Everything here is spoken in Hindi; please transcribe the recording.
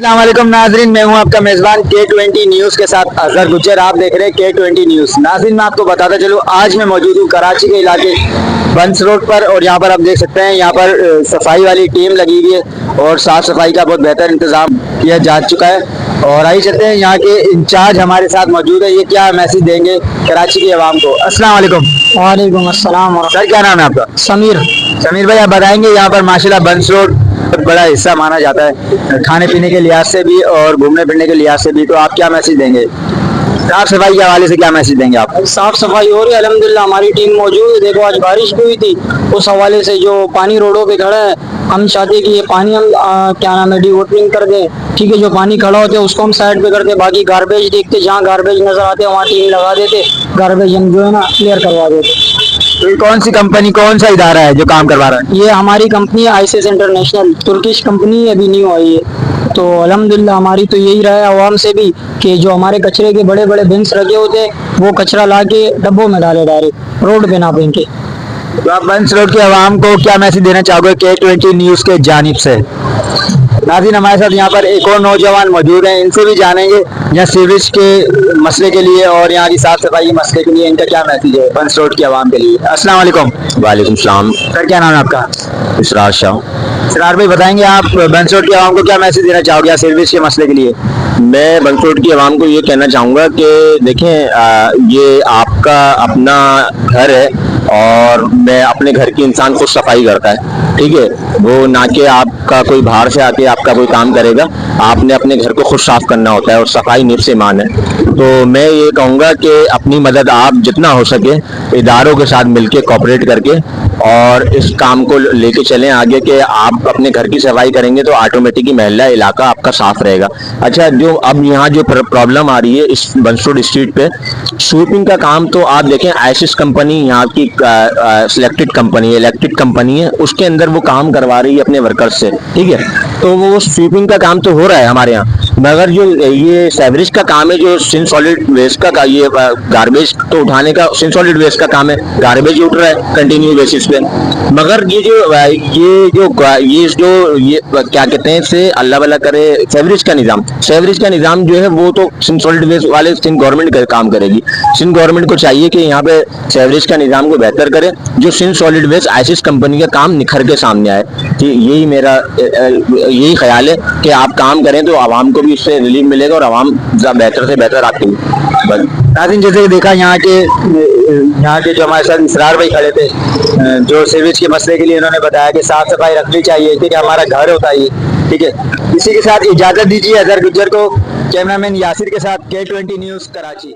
अस्सलाम वालेकुम नाजरीन, मैं हूं आपका मेज़बान K20 न्यूज़ के साथ अजहर गुज्जर। आप देख रहे हैं K20 न्यूज़। नाजरीन, मैं आपको बताता चलूं, आज मैं मौजूद हूं कराची के इलाके बंस रोड पर और यहां पर आप देख सकते हैं, यहां पर सफाई वाली टीम लगी हुई है और साफ सफाई का बहुत बेहतर इंतजाम किया जा चुका है। और आइए चलते हैं, यहाँ के इंचार्ज हमारे साथ मौजूद है, ये क्या मैसेज देंगे कराची की आवाम को। अस्सलाम वालेकुम। वालेकुम अस्सलाम। सर, क्या नाम है आपका? समीर। समीर भाई, आप बताएंगे यहाँ पर माशाल्लाह बंस रोड बहुत बड़ा हिस्सा माना जाता है खाने पीने के लिहाज से भी और घूमने फिरने के लिहाज से भी, तो आप क्या मैसेज देंगे? साफ सफाई के हवाले से क्या मैसेज देंगे आप? साफ सफाई हो रही है अल्हम्दुलिल्लाह, हमारी टीम मौजूद है। देखो आज बारिश भी हुई थी, उस हवाले से जो पानी रोडों पे खड़ा है, हम चाहते हैं कि ये पानी हम क्या नाम है डिवोटरिंग कर दें। ठीक है, जो पानी खड़ा होता है उसको हम साइड पे करते, बाकी गार्बेज देखते, जहाँ गार्बेज नजर आते हैं वहाँ टीम लगा देते, गार्बेज हम जो है ना क्लियर करवा देते। तो ये कौन सी कंपनी, कौन सा इदारा है जो काम करवा रहा है? ये हमारी कंपनी है आईसीएस इंटरनेशनल, तुर्किश कंपनी अभी न्यू आई है। तो अल्हम्दुलिल्लाह हमारी तो यही रहा है आवाम से भी कि जो हमारे कचरे के बड़े बड़े बिन्स रखे होते हैं वो कचरा ला के डब्बों में डाले, डायरेक्ट रोड पे ना फेंके। तो आप बंस रोड के आवाम को क्या मैसेज देना चाहोगे K20 न्यूज़ के जानिब से? नाज़रीन, हमारे साथ यहाँ पर एक और नौजवान मौजूद हैं, इनसे भी जानेंगे यहाँ सीवरेज के मसले के लिए और यहाँ की साफ सफाई के मसले के लिए इनका क्या मैसेज है बंस रोड की आवाम के लिए। अस्सलाम वालेकुम। वालेकुम सलाम। सर, क्या नाम है आपका? इसरार शाह। सरार भाई, बताएंगे आप बंस रोड की आवाम को क्या मैसेज देना चाहोगे यहाँ सीवरेज के मसले के लिए? मैं बंस रोड की आवाम को ये कहना चाहूँगा कि देखें, ये आपका अपना घर है और मैं अपने घर की इंसान खुद सफाई करता है, ठीक है। वो ना कि आपका कोई बाहर से आके आपका कोई काम करेगा, आपने अपने घर को खुद साफ करना होता है और सफाई निफ्स ईमान है। तो मैं ये कहूँगा कि अपनी मदद आप जितना हो सके इदारों के साथ मिलके कोऑपरेट करके और इस काम को लेके चलें आगे, कि आप अपने घर की सफाई करेंगे तो ऑटोमेटिकली महल्ला इलाका आपका साफ रहेगा। अच्छा, जो अब यहाँ जो प्रॉब्लम आ रही है इस बंस रोड स्ट्रीट पे, स्वीपिंग का काम तो आप देखें आईसिस कंपनी यहाँ की सिलेक्टेड कंपनी है, इलेक्टेड कंपनी है, उसके अंदर वो काम करवा रही है अपने वर्कर्स से, ठीक है। तो वो स्वीपिंग का काम तो हो रहा है हमारे यहाँ, मगर जो ये सेवरेज का काम है, जो सिन सॉलिड वेस्ट का ये गार्बेज तो उठाने का सिन सॉलिड वेस्ट का काम है, गार्बेज उठ रहा है कंटिन्यू बेसिस पे, मगर ये क्या कहते हैं इसे, अल्लाह भला करे, सेवरेज का निज़ाम जो है वो तो सिन सॉलिड वेस्ट वाले सिंध गवर्नमेंट काम करेगी। सिंध गवर्नमेंट को चाहिए कि यहाँ पे सेवरेज का निज़ाम को बेहतर करे, जो सिंध सॉलिड वेस्ट आईसिस कंपनी का काम निखर के सामने आए। यही मेरा यही ख्याल है कि आप काम करें तो आवाम को भी इससे रिलीफ मिलेगा और आवाम बेहतर से बेहतर आपकी बस। नाज़रीन, जैसे कि देखा यहाँ के जो हमारे साथ इसरार भाई खड़े थे, जो सीवरेज के मसले के लिए इन्होंने बताया कि साफ सफाई रखनी चाहिए क्योंकि हमारा घर होता है, ठीक है। इसी के साथ इजाजत दीजिए अजहर गुज्जर को। कैमरामैन यासिर के साथ K20 न्यूज़ कराची।